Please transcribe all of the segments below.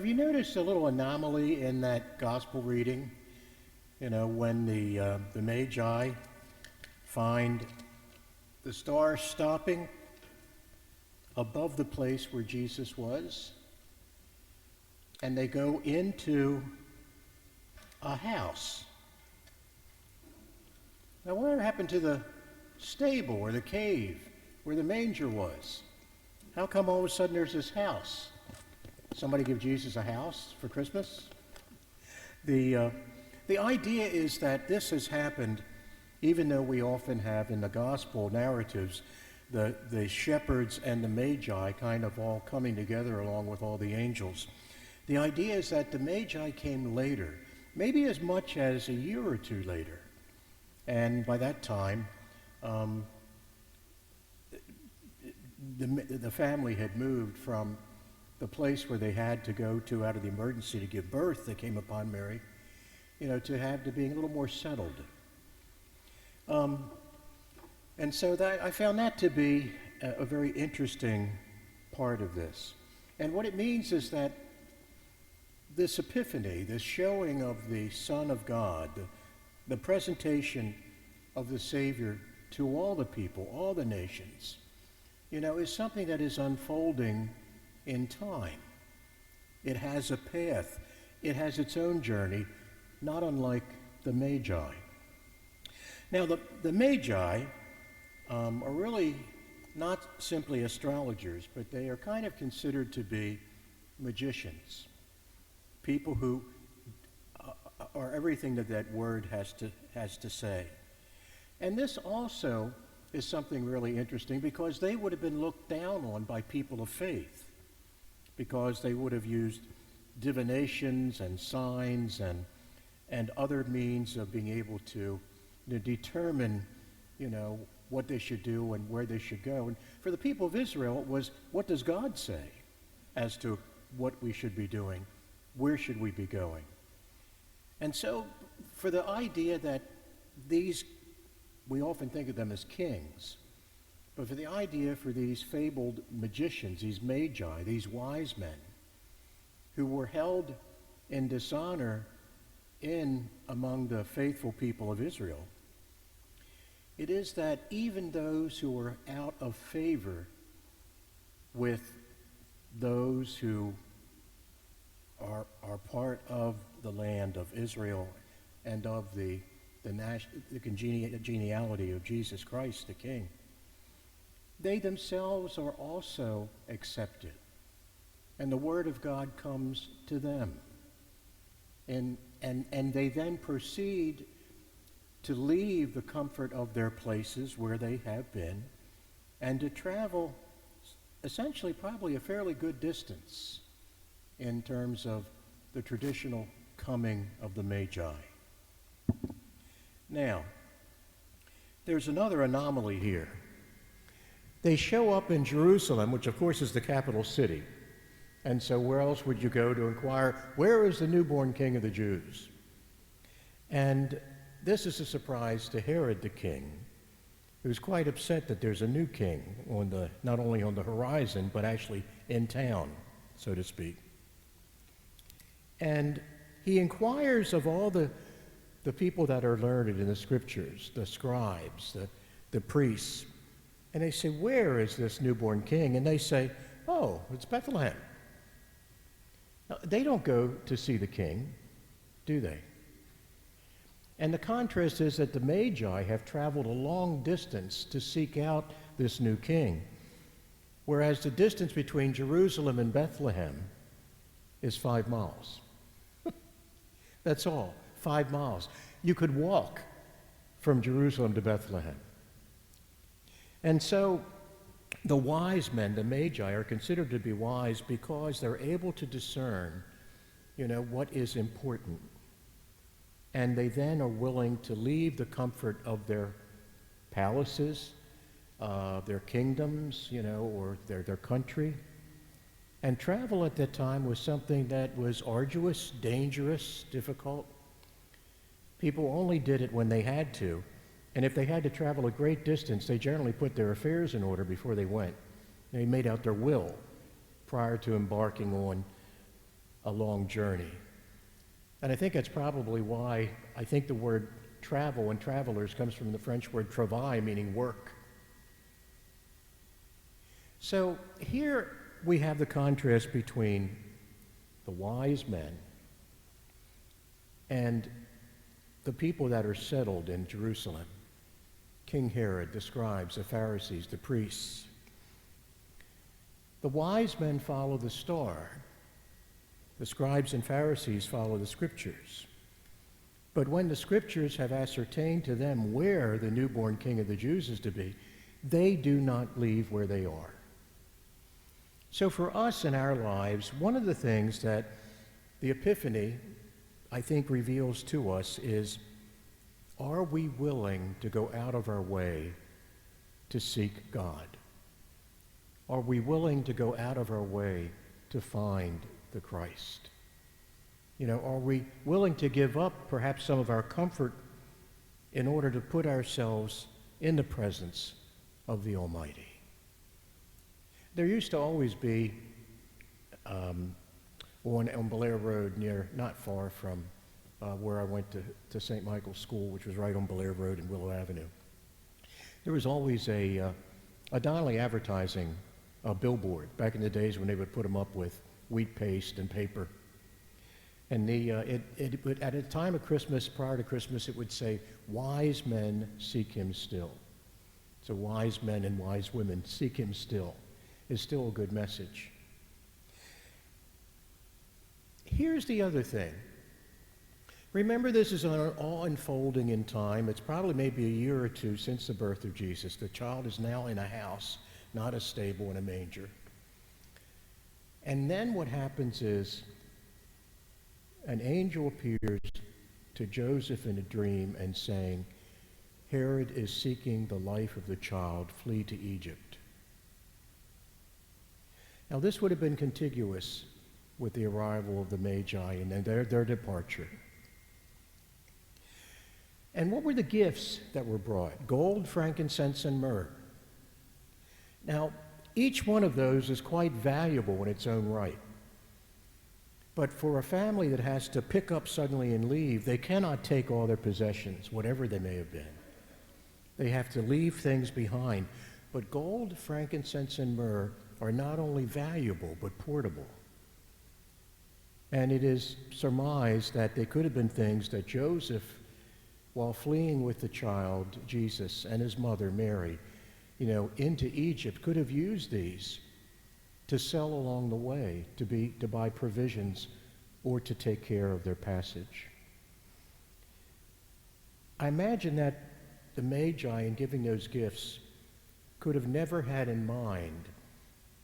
Have you noticed a little anomaly in that gospel reading? You know, when the Magi find the star stopping above the place where Jesus was, and they go into a house. Now, whatever happened to the stable or the cave where the manger was? How come all of a sudden there's this house? Somebody give Jesus a house for Christmas? The idea is that this has happened even though we often have in the gospel narratives the shepherds and the Magi kind of all coming together along with all the angels. The idea is that the Magi came later, maybe as much as a year or two later. And by that time, the family had moved from the place where they had to go to out of the emergency to give birth that came upon Mary, to being a little more settled. And so I found that to be a very interesting part of this. And what it means is that this Epiphany, this showing of the Son of God, the presentation of the Savior to all the people, all the nations, is something that is unfolding in time. It has a path. It has its own journey, not unlike the Magi. Now, the Magi are really not simply astrologers, but they are kind of considered to be magicians, people who are everything that word has to say. And this also is something really interesting because they would have been looked down on by people of faith because they would have used divinations and signs and other means of being able to determine, what they should do and where they should go. And for the people of Israel, it was, what does God say as to what we should be doing? Where should we be going? And so for the idea that we often think of them as kings, but for the idea for these fabled magicians, these magi, these wise men, who were held in dishonor among the faithful people of Israel, it is that even those who are out of favor with those who are part of the land of Israel and of the genealogy of Jesus Christ, the King, they themselves are also accepted. And the Word of God comes to them. And they then proceed to leave the comfort of their places where they have been and to travel essentially probably a fairly good distance in terms of the traditional coming of the Magi. Now, there's another anomaly here. They show up in Jerusalem, which of course is the capital city. And so where else would you go to inquire, where is the newborn King of the Jews? And this is a surprise to Herod the king, who's quite upset that there's a new king not only on the horizon, but actually in town, so to speak. And he inquires of all the people that are learned in the scriptures, the scribes, the priests, and they say, where is this newborn king? And they say, oh, it's Bethlehem. Now, they don't go to see the king, do they? And the contrast is that the Magi have traveled a long distance to seek out this new king, whereas the distance between Jerusalem and Bethlehem is 5 miles. That's all, 5 miles. You could walk from Jerusalem to Bethlehem. And so the wise men, the Magi, are considered to be wise because they're able to discern, what is important. And they then are willing to leave the comfort of their palaces, their kingdoms, or their country, and travel at that time was something that was arduous, dangerous, difficult. People only did it when they had to. And if they had to travel a great distance, they generally put their affairs in order before they went. They made out their will prior to embarking on a long journey. And I think that's probably why I think the word travel and travelers comes from the French word travail, meaning work. So here we have the contrast between the wise men and the people that are settled in Jerusalem. King Herod, the scribes, the Pharisees, the priests. The wise men follow the star. The scribes and Pharisees follow the scriptures. But when the scriptures have ascertained to them where the newborn King of the Jews is to be, they do not leave where they are. So for us in our lives, one of the things that the Epiphany, I think, reveals to us is, are we willing to go out of our way to seek God? Are we willing to go out of our way to find the Christ? You know, are we willing to give up perhaps some of our comfort in order to put ourselves in the presence of the Almighty? There used to always be on Blair Road, not far from where I went to St. Michael's School, which was right on Blair Road and Willow Avenue. There was always a Donnelly advertising billboard back in the days when they would put them up with wheat paste and paper. And it would, at a time of Christmas, prior to Christmas, it would say, "Wise men seek him still." So wise men and wise women seek him still is still a good message. Here's the other thing. Remember, this is all unfolding in time. It's probably maybe a year or two since the birth of Jesus. The child is now in a house, not a stable in a manger. And then what happens is an angel appears to Joseph in a dream and saying, "Herod is seeking the life of the child. Flee to Egypt." Now, this would have been contiguous with the arrival of the Magi and then their departure. And what were the gifts that were brought? Gold, frankincense, and myrrh. Now, each one of those is quite valuable in its own right. But for a family that has to pick up suddenly and leave, they cannot take all their possessions, whatever they may have been. They have to leave things behind. But gold, frankincense, and myrrh are not only valuable, but portable. And it is surmised that they could have been things that Joseph, while fleeing with the child, Jesus, and his mother, Mary, into Egypt, could have used these to sell along the way, to buy provisions, or to take care of their passage. I imagine that the Magi, in giving those gifts, could have never had in mind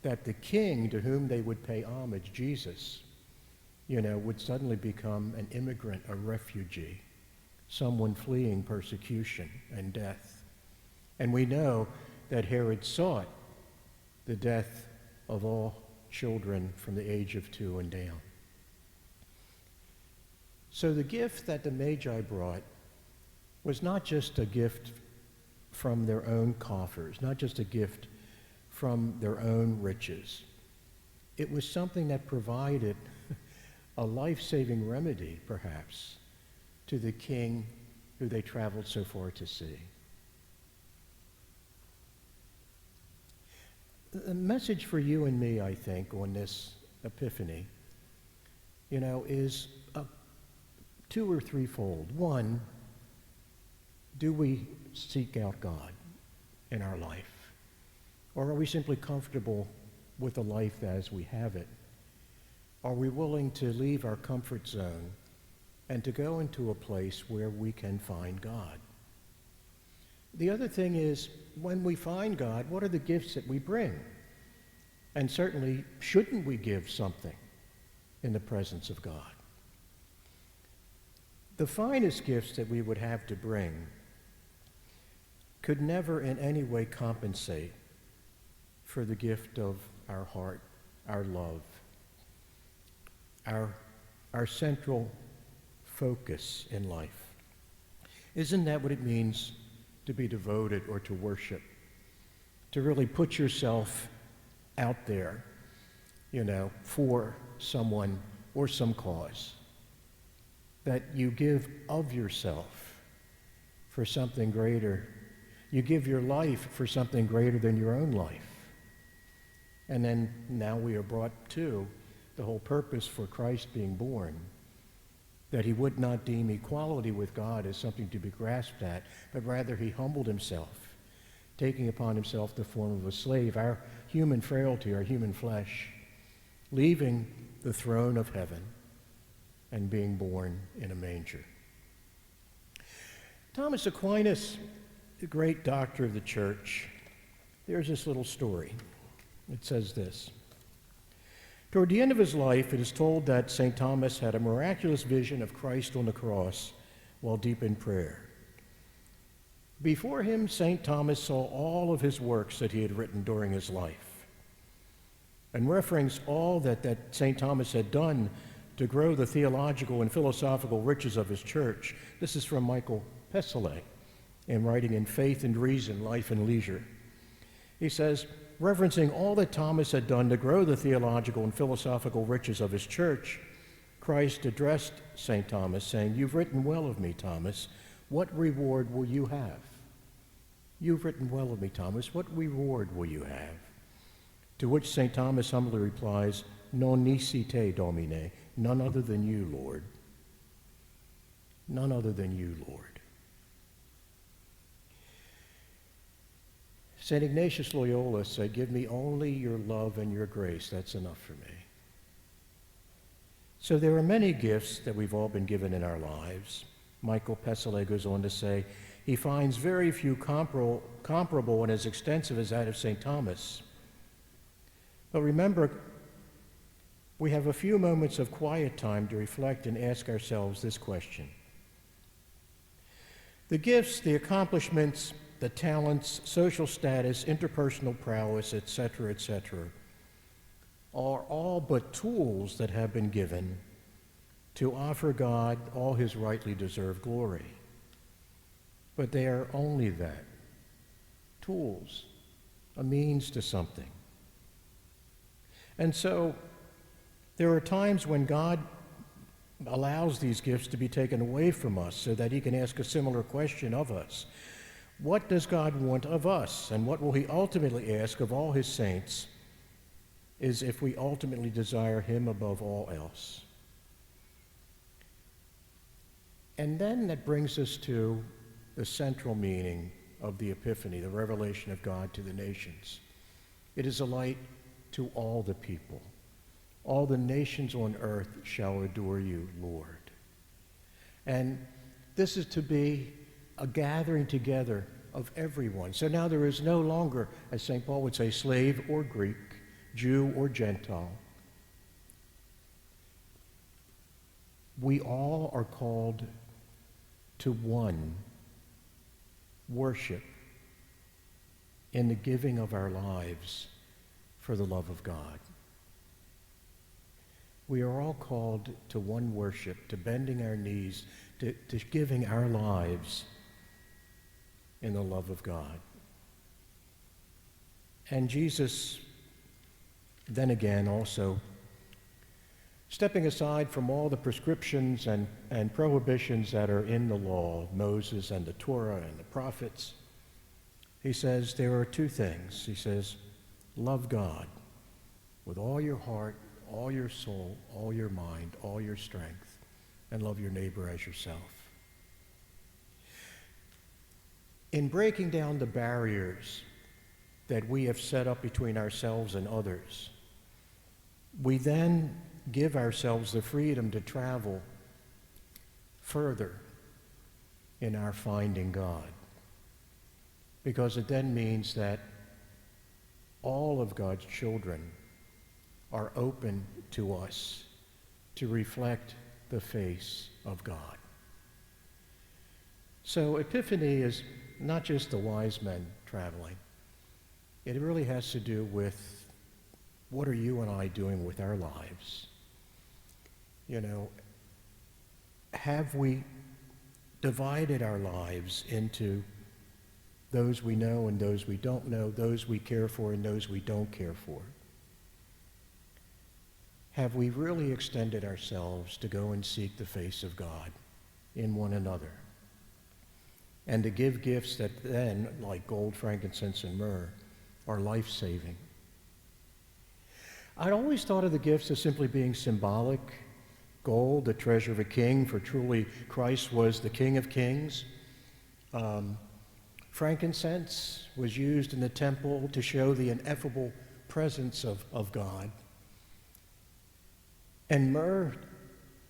that the king to whom they would pay homage, Jesus, would suddenly become an immigrant, a refugee, someone fleeing persecution and death. And we know that Herod sought the death of all children from the age of 2 and down. So the gift that the Magi brought was not just a gift from their own coffers, not just a gift from their own riches. It was something that provided a life-saving remedy, perhaps, to the king who they traveled so far to see. The message for you and me, I think, on this Epiphany, is 2 or 3-fold. One, do we seek out God in our life? Or are we simply comfortable with the life as we have it? Are we willing to leave our comfort zone and to go into a place where we can find God? The other thing is, when we find God, what are the gifts that we bring? And certainly, shouldn't we give something in the presence of God? The finest gifts that we would have to bring could never in any way compensate for the gift of our heart, our love, our central focus in life. Isn't that what it means to be devoted or to worship? To really put yourself out there, for someone or some cause, that you give of yourself for something greater. You give your life for something greater than your own life. And then now we are brought to the whole purpose for Christ being born, that he would not deem equality with God as something to be grasped at, but rather he humbled himself, taking upon himself the form of a slave, our human frailty, our human flesh, leaving the throne of heaven and being born in a manger. Thomas Aquinas, the great doctor of the church, there's this little story. It says this. Toward the end of his life, it is told that St. Thomas had a miraculous vision of Christ on the cross while deep in prayer. Before him, St. Thomas saw all of his works that he had written during his life. And referencing all that St. Thomas had done to grow the theological and philosophical riches of his church, this is from Michael Pesselet in writing in Faith and Reason, Life and Leisure. He says, referencing all that Thomas had done to grow the theological and philosophical riches of his church, Christ addressed St. Thomas, saying, "You've written well of me, Thomas. What reward will you have?" You've written well of me, Thomas. What reward will you have? To which St. Thomas humbly replies, "Non nisi te, Domine," none other than you, Lord. None other than you, Lord. St. Ignatius Loyola said, "Give me only your love and your grace. That's enough for me." So there are many gifts that we've all been given in our lives. Michael Pesselet goes on to say, he finds very few comparable and as extensive as that of St. Thomas. But remember, we have a few moments of quiet time to reflect and ask ourselves this question. The gifts, the accomplishments, the talents, social status, interpersonal prowess, etc., are all but tools that have been given to offer God all his rightly deserved glory. But they are only that, tools, a means to something. And so there are times when God allows these gifts to be taken away from us so that he can ask a similar question of us. What does God want of us? And what will he ultimately ask of all his saints is if we ultimately desire him above all else. And then that brings us to the central meaning of the Epiphany, the revelation of God to the nations. It is a light to all the people. All the nations on earth shall adore you, Lord. And this is to be a gathering together of everyone. So now there is no longer, as St. Paul would say, slave or Greek, Jew or Gentile. We all are called to one worship in the giving of our lives for the love of God. We are all called to one worship, to bending our knees, to giving our lives in the love of God. And Jesus, then again, also stepping aside from all the prescriptions and prohibitions that are in the law, Moses and the Torah and the prophets, he says there are two things. He says, love God with all your heart, all your soul, all your mind, all your strength, and love your neighbor as yourself. In breaking down the barriers that we have set up between ourselves and others, we then give ourselves the freedom to travel further in our finding God. Because it then means that all of God's children are open to us to reflect the face of God. So Epiphany is not just the wise men traveling. It really has to do with what are you and I doing with our lives? You know, have we divided our lives into those we know and those we don't know, those we care for and those we don't care for? have we really extended ourselves to go and seek the face of God in one another, and to give gifts that then, like gold, frankincense, and myrrh, are life-saving? I'd always thought of the gifts as simply being symbolic. Gold, the treasure of a king, for truly Christ was the King of Kings. Frankincense was used in the temple to show the ineffable presence of God. And myrrh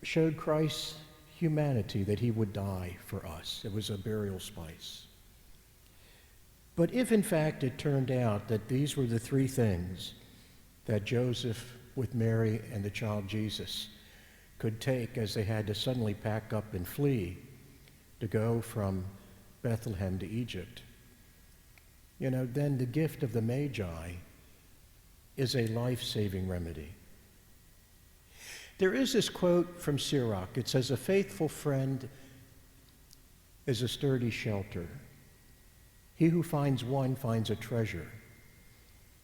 showed Christ's humanity, that he would die for us. It was a burial spice. But if in fact it turned out that these were the three things that Joseph with Mary and the child Jesus could take as they had to suddenly pack up and flee to go from Bethlehem to Egypt, then the gift of the Magi is a life-saving remedy. There is this quote from Sirach. It says, "A faithful friend is a sturdy shelter. He who finds one finds a treasure.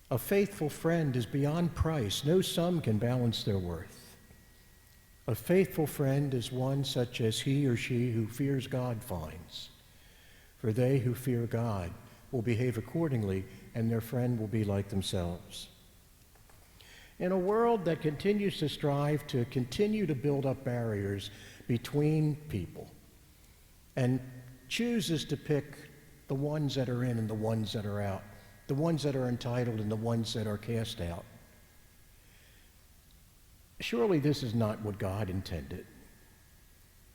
A faithful friend is beyond price. No sum can balance their worth. A faithful friend is one such as he or she who fears God finds. For they who fear God will behave accordingly, and their friend will be like themselves." In a world that continues to strive to continue to build up barriers between people and chooses to pick the ones that are in and the ones that are out, the ones that are entitled and the ones that are cast out, surely this is not what God intended.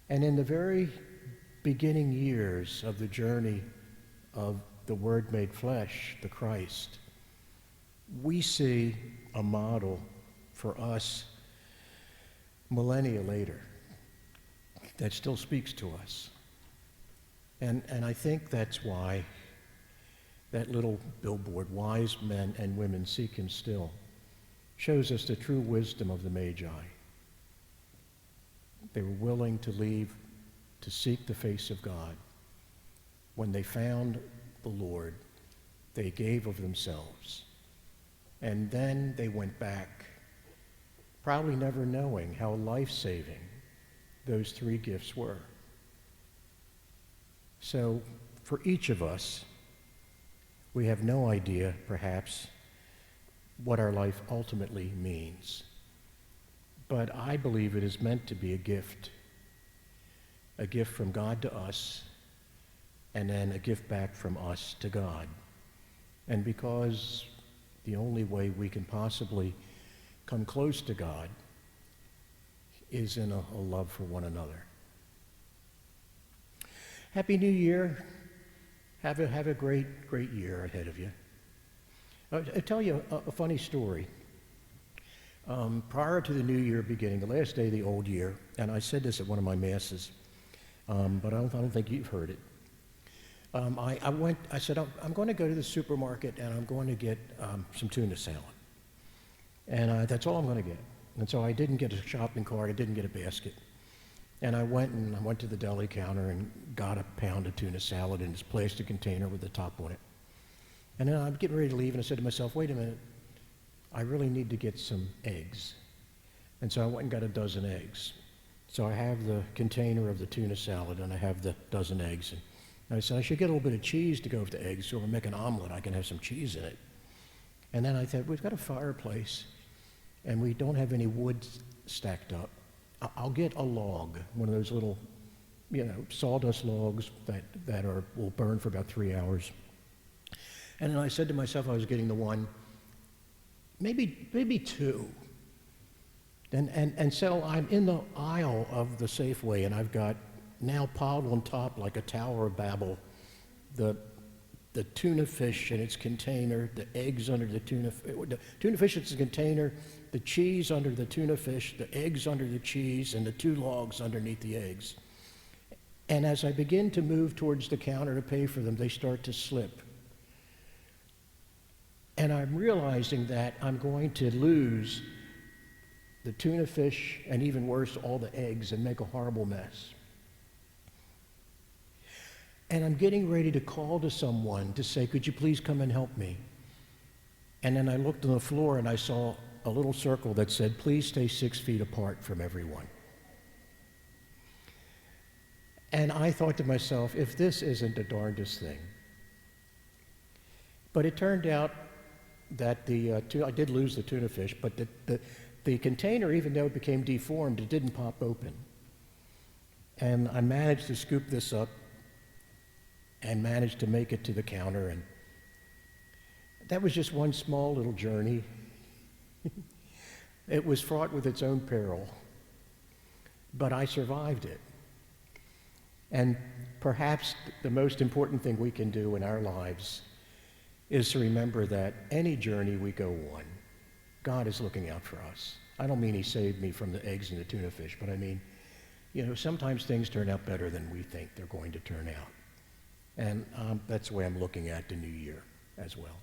And in the very beginning years of the journey of the Word made flesh, the Christ, we see a model for us millennia later that still speaks to us. And I think that's why that little billboard, "Wise men and women seek him still," shows us the true wisdom of the Magi. They were willing to leave to seek the face of God. When they found the Lord, they gave of themselves. And then they went back, probably never knowing how life-saving those three gifts were. So for each of us, we have no idea, perhaps, what our life ultimately means. But I believe it is meant to be a gift from God to us, and then a gift back from us to God. And because the only way we can possibly come close to God is in a love for one another. Happy New Year. Have a great year ahead of you. I'll tell you a funny story. Prior to the new year beginning, the last day of the old year, and I said this at one of my masses, but I don't think you've heard it. I said, I'm going to go to the supermarket and I'm going to get some tuna salad. And that's all I'm going to get. And so I didn't get a shopping cart, I didn't get a basket. And I went to the deli counter and got a pound of tuna salad in this plastic container with the top on it. And then I'm getting ready to leave, and I said to myself, wait a minute, I really need to get some eggs. And so I went and got a dozen eggs. So I have the container of the tuna salad, and I have the dozen eggs. And I said, I should get a little bit of cheese to go with the eggs, so when I make an omelet, I can have some cheese in it. And then I thought, we've got a fireplace, and we don't have any wood stacked up. I'll get a log, one of those little, sawdust logs that will burn for about 3 hours. And then I said to myself, I was getting the one, maybe two. And so I'm in the aisle of the Safeway, and I've got now piled on top like a Tower of Babel, the tuna fish in its container, the eggs under the tuna fish in its container, the cheese under the tuna fish, the eggs under the cheese, and the two logs underneath the eggs. And as I begin to move towards the counter to pay for them, they start to slip. And I'm realizing that I'm going to lose the tuna fish, and even worse, all the eggs, and make a horrible mess. And I'm getting ready to call to someone to say, could you please come and help me? And then I looked on the floor and I saw a little circle that said, please stay 6 feet apart from everyone. And I thought to myself, if this isn't the darndest thing. But it turned out that I did lose the tuna fish, but the container, even though it became deformed, it didn't pop open. And I managed to scoop this up and managed to make it to the counter. And that was just one small little journey. It was fraught with its own peril, but I survived it. And perhaps the most important thing we can do in our lives is to remember that any journey we go on, God is looking out for us. I don't mean he saved me from the eggs and the tuna fish, but I mean, sometimes things turn out better than we think they're going to turn out. And that's the way I'm looking at the new year as well.